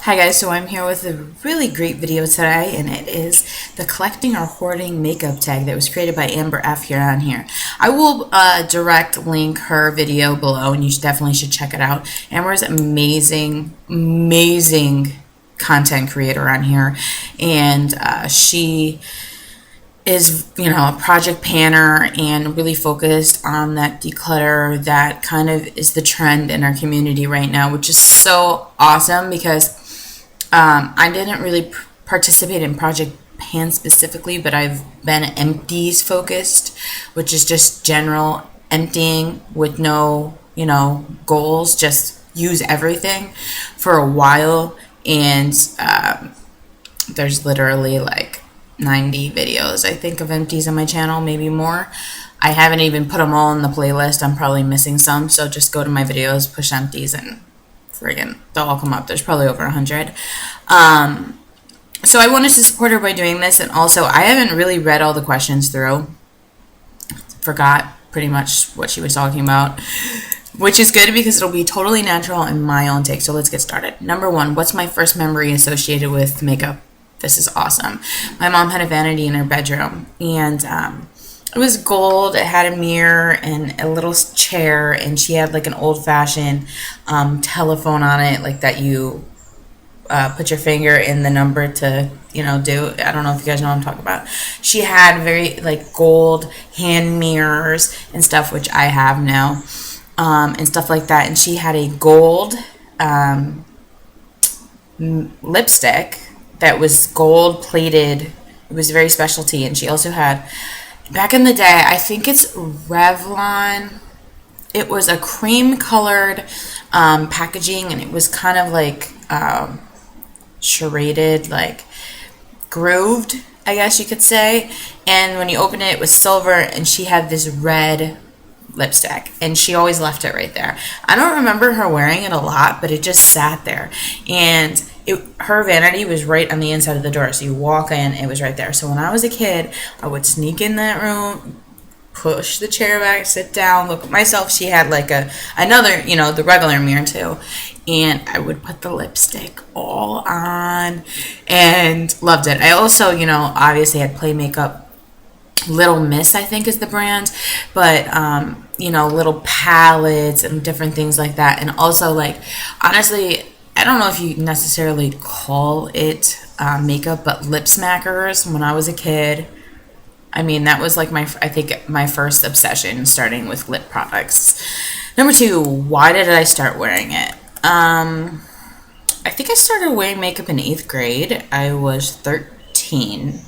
Hi guys, so I'm here with a really great video today, and it is the collecting or hoarding makeup tag that was created by Amber F here on here. I will direct link her video below, and you definitely should check it out. Amber is amazing content creator on here, and she is, a project planner and really focused on that declutter that kind of is the trend in our community right now, which is so awesome because I didn't really participate in Project Pan specifically, but I've been empties focused, which is just general emptying with no, goals, just use everything for a while. And there's literally like 90 videos, I think, of empties on my channel, maybe more. I haven't even put them all in the playlist. I'm probably missing some, so just go to my videos, push empties, and friggin' they'll all come up. There's probably over 100. So I wanted to support her by doing this, and also I haven't really read all the questions through. Forgot pretty much what she was talking about, which is good because it'll be totally natural in my own take. So let's get started. Number one, what's my first memory associated with makeup? This is awesome. My mom had a vanity in her bedroom, and it was gold. It had a mirror and a little chair, and she had like an old-fashioned telephone on it, like that you put your finger in the number to, do. I don't know if you guys know what I'm talking about. She had very like gold hand mirrors and stuff, which I have now, and stuff like that. And she had a gold lipstick that was gold plated. It was very specialty. And she also had, back in the day, I think it's Revlon. It was a cream colored packaging, and it was kind of like charaded, like grooved, I guess you could say. And when you open it, it was silver, and she had this red lipstick, and she always left it right there. I don't remember her wearing it a lot, but it just sat there. And her vanity was right on the inside of the door, so you walk in, it was right there. So when I was a kid, I would sneak in that room, push the chair back, sit down, look at myself. She had like another, the regular mirror too, and I would put the lipstick all on and loved it. I also, obviously had Play Makeup. Little Miss, I think, is the brand, but little palettes and different things like that. And also, like, honestly, I don't know if you necessarily call it makeup, but lip smackers. When I was a kid, I mean, that was like my first obsession, starting with lip products. Number two, why did I start wearing it? I think I started wearing makeup in 8th grade. I was 13.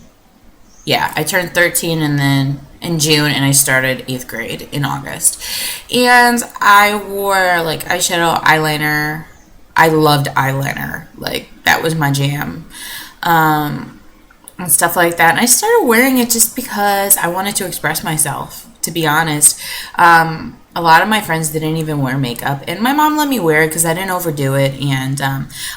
Yeah, I turned 13 and then in June, and I started 8th grade in August. And I wore like eyeshadow, eyeliner. I loved eyeliner. Like, that was my jam. And stuff like that. And I started wearing it just because I wanted to express myself, to be honest. A lot of my friends didn't even wear makeup, and my mom let me wear it because I didn't overdo it. And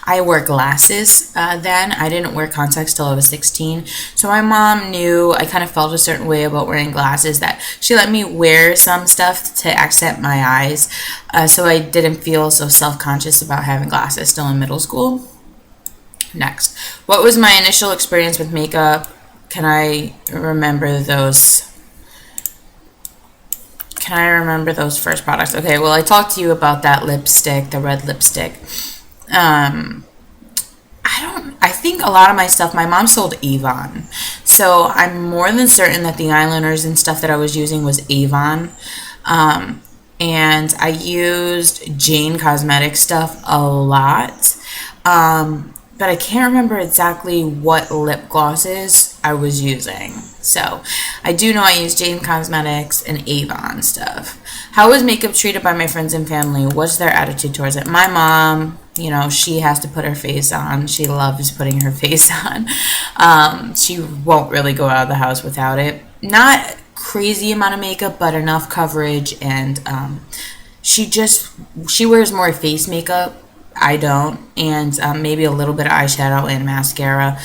I wore glasses then. I didn't wear contacts till I was 16. So my mom knew I kind of felt a certain way about wearing glasses, that she let me wear some stuff to accent my eyes, so I didn't feel so self-conscious about having glasses still in middle school. Next, what was my initial experience with makeup? Can I remember those first products? Okay, well, I talked to you about that lipstick, the red lipstick. I think a lot of my stuff, my mom sold Avon. So I'm more than certain that the eyeliners and stuff that I was using was Avon. And I used Jane Cosmetics stuff a lot. But I can't remember exactly what lip glosses I was using. So I do know I used Jane Cosmetics and Avon stuff. How was makeup treated by my friends and family? What's their attitude towards it? My mom, she has to put her face on. She loves putting her face on. She won't really go out of the house without it. Not crazy amount of makeup, but enough coverage. And she wears more face makeup. I don't, and maybe a little bit of eyeshadow and mascara.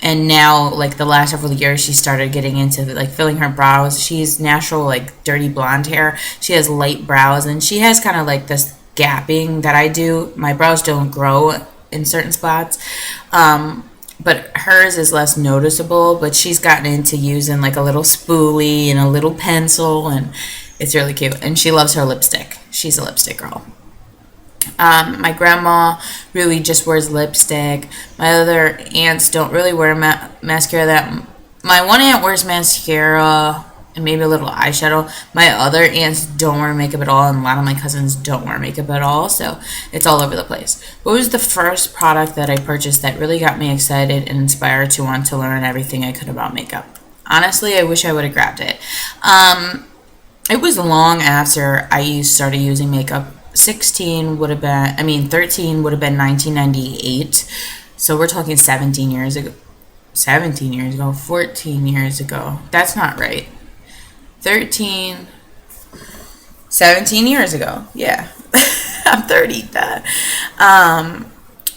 And now, like, the last several years, she started getting into like filling her brows. She's natural, like, dirty blonde hair. She has light brows, and she has kind of like this gapping that I do. My brows don't grow in certain spots. But hers is less noticeable, but she's gotten into using like a little spoolie and a little pencil, and it's really cute. And she loves her lipstick. She's a lipstick girl. My grandma really just wears lipstick. My other aunts don't really wear mascara. That my one aunt wears mascara and maybe a little eyeshadow. My other aunts don't wear makeup at all, and a lot of my cousins don't wear makeup at all. So it's all over the place. What was the first product that I purchased that really got me excited and inspired to want to learn everything I could about makeup? Honestly, I wish I would have grabbed it. It was long after I started using makeup. 13 would have been 1998. So we're talking 17 years ago. 17 years ago, 14 years ago. That's not right. 13, 17 years ago. Yeah. I'm 30.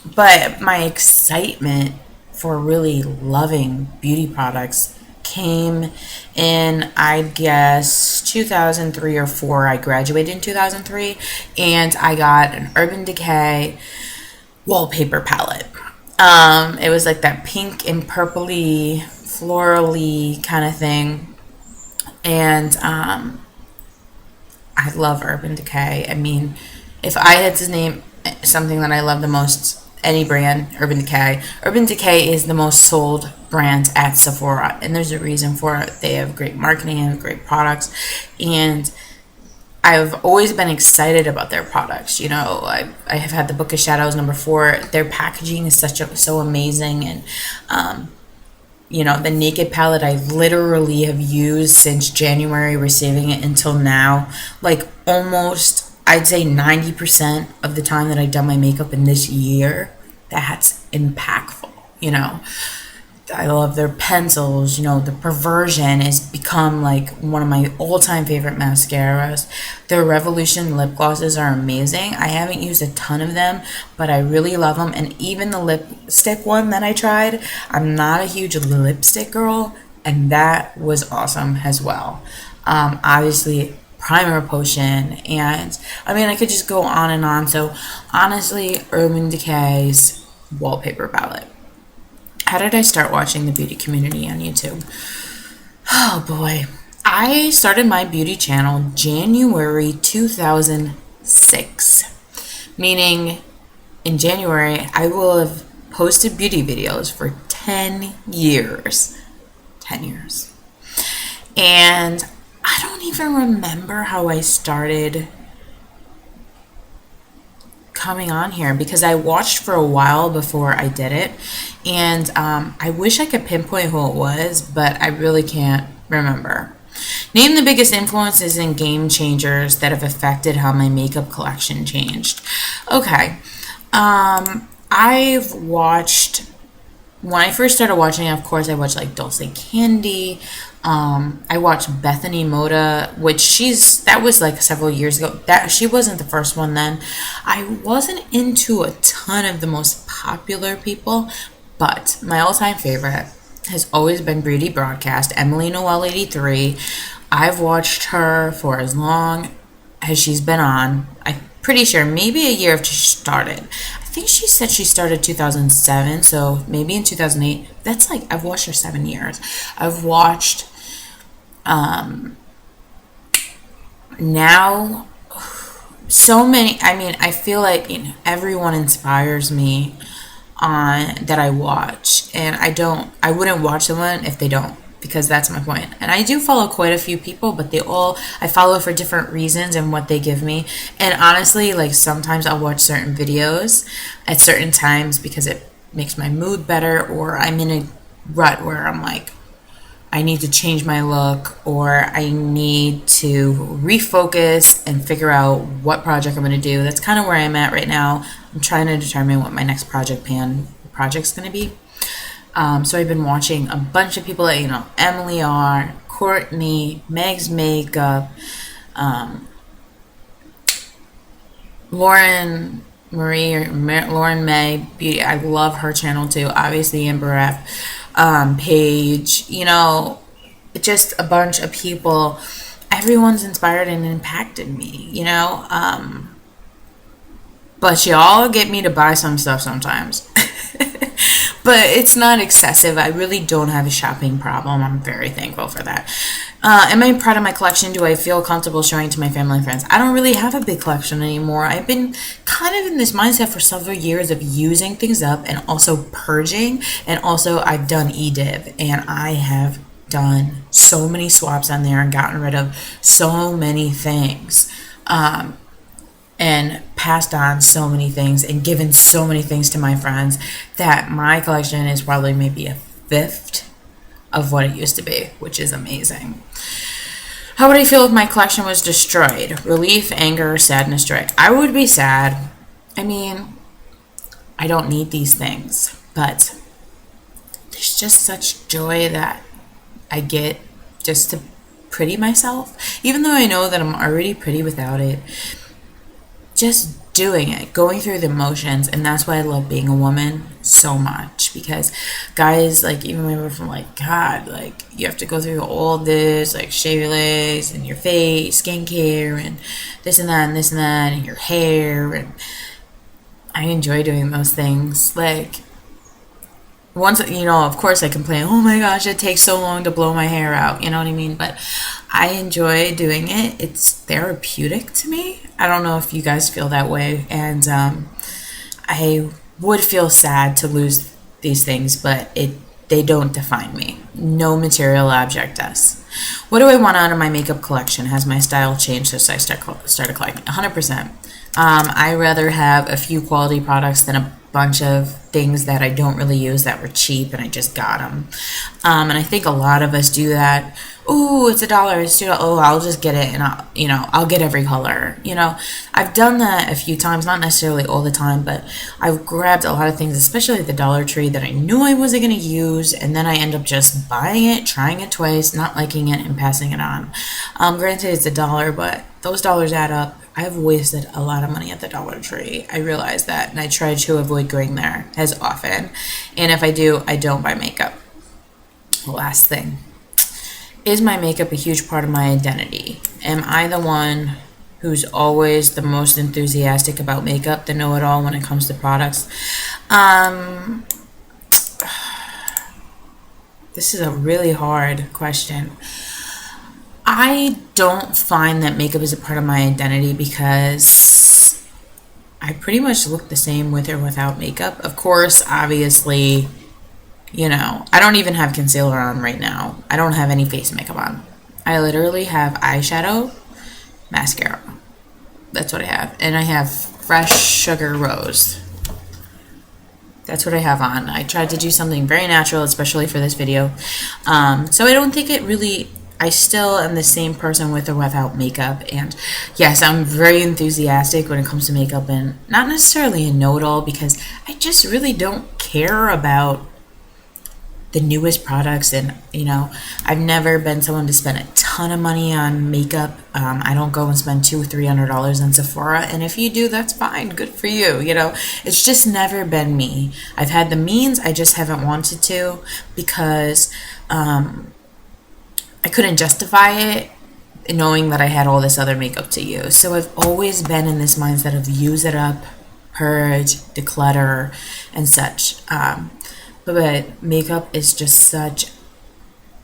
But my excitement for really loving beauty products came in, I guess, 2003 or 4. I graduated in 2003, and I got an Urban Decay wallpaper palette. It was like that pink and purpley, florally kind of thing, and I love Urban Decay. I mean, if I had to name something that I love the most, any brand, Urban Decay. Urban Decay is the most sold brand at Sephora, and there's a reason for it. They have great marketing and great products, and I've always been excited about their products. You know, I have had the Book of Shadows #4. Their packaging is so amazing, and you know, the Naked palette I literally have used since January, receiving it until now. Like almost, I'd say 90% of the time that I've done my makeup in this year. That's impactful, you know. I love their pencils. You know, the Perversion has become like one of my all-time favorite mascaras. Their Revolution lip glosses are amazing. I haven't used a ton of them, but I really love them. And even the lipstick one that I tried, I'm not a huge lipstick girl, and that was awesome as well. Obviously, Primer Potion, and I mean, I could just go on and on. So honestly, Urban Decay's wallpaper palette. How did I start watching the beauty community on YouTube? Oh boy. I started my beauty channel January 2006. Meaning in January, I will have posted beauty videos for 10 years. 10 years. And I don't even remember how I started coming on here, because I watched for a while before I did it, and I wish I could pinpoint who it was, but I really can't remember. Name the biggest influences and game changers that have affected how my makeup collection changed. Okay, I've watched, when I first started watching, of course, I watched like Dulce Candy. I watched Bethany Moda, which that was like several years ago. That she wasn't the first one then. I wasn't into a ton of the most popular people, but my all-time favorite has always been Beauty Broadcast, Emily Noel 83. I've watched her for as long as she's been on. I'm pretty sure maybe a year after she started. I think she said she started 2007, so maybe in 2008. That's like, I've watched her 7 years. I've watched now so many. I mean, I feel like, you know, everyone inspires me on that I watch, and I wouldn't watch someone if they don't, because that's my point. And I do follow quite a few people, but I follow for different reasons and what they give me. And honestly, like sometimes I'll watch certain videos at certain times because it makes my mood better, or I'm in a rut where I'm like, I need to change my look, or I need to refocus and figure out what project I'm going to do. That's kind of where I'm at right now. I'm trying to determine what my next project's going to be. So I've been watching a bunch of people that, you know, Emily R, Courtney, Meg's Makeup, Lauren May Beauty. I love her channel too. Obviously, Amber F, Paige, you know, just a bunch of people. Everyone's inspired and impacted me, you know. But she'll get me to buy some stuff sometimes. But it's not excessive. I really don't have a shopping problem. I'm very thankful for that. Am I proud of my collection? Do I feel comfortable showing to my family and friends? I don't really have a big collection anymore. I've been kind of in this mindset for several years of using things up and also purging. And also, I've done EDIB, and I have done so many swaps on there and gotten rid of so many things. And passed on so many things and given so many things to my friends that my collection is probably maybe a fifth of what it used to be, which is amazing. How would I feel if my collection was destroyed? Relief, anger, sadness, joy. I would be sad. I mean, I don't need these things, but there's just such joy that I get just to pretty myself, even though I know that I'm already pretty without it. Just doing it, going through the motions, and that's why I love being a woman so much, because guys, like, even my boyfriend, like, God, like, you have to go through all this, like, shave your legs and your face, skincare, and this and that and this and that, and your hair, and I enjoy doing those things. Like, once, of course I complain, oh my gosh, it takes so long to blow my hair out, you know what I mean? But I enjoy doing it. It's therapeutic to me. I don't know if you guys feel that way. And I would feel sad to lose these things, but they don't define me. No material object does. What do I want out of my makeup collection? Has my style changed since I started collecting? 100%. I rather have a few quality products than a bunch of things that I don't really use that were cheap and I just got them. And I think a lot of us do that. Ooh, it's $1. It's $2. Oh, I'll just get it, and I'll get every color. I've done that a few times, not necessarily all the time, but I've grabbed a lot of things, especially at the Dollar Tree, that I knew I wasn't going to use, and then I end up just buying it, trying it twice, not liking it, and passing it on. Granted, it's $1, but those dollars add up. I've wasted a lot of money at the Dollar Tree. I realize that, and I try to avoid going there as often. And if I do, I don't buy makeup. Last thing. Is my makeup a huge part of my identity? Am I the one who's always the most enthusiastic about makeup, the know-it-all when it comes to products? This is a really hard question. I don't find that makeup is a part of my identity because I pretty much look the same with or without makeup. Of course, obviously, I don't even have concealer on right now. I don't have any face makeup on. I literally have eyeshadow, mascara. That's what I have. And I have Fresh Sugar Rose. That's what I have on. I tried to do something very natural, especially for this video. So I don't think it really... I still am the same person with or without makeup, and yes, I'm very enthusiastic when it comes to makeup, and not necessarily a know-it-all, because I just really don't care about the newest products, and I've never been someone to spend a ton of money on makeup. I don't go and spend $200-300 on Sephora, and if you do, that's fine, good for you. It's just never been me. I've had the means, I just haven't wanted to, because I couldn't justify it knowing that I had all this other makeup to use. So I've always been in this mindset of use it up, purge, declutter, and such. But makeup is just such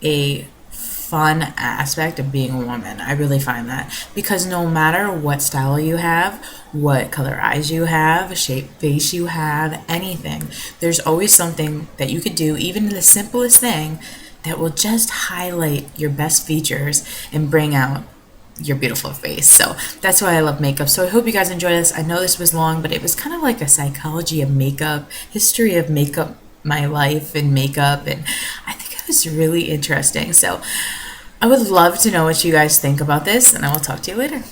a fun aspect of being a woman. I really find that, because no matter what style you have, what color eyes you have, shape face you have, anything, there's always something that you could do, even the simplest thing, that will just highlight your best features and bring out your beautiful face. So that's why I love makeup. So I hope you guys enjoyed this. I know this was long, but it was kind of like a psychology of makeup, history of makeup, my life and makeup, and I think it was really interesting. So I would love to know what you guys think about this, and I will talk to you later.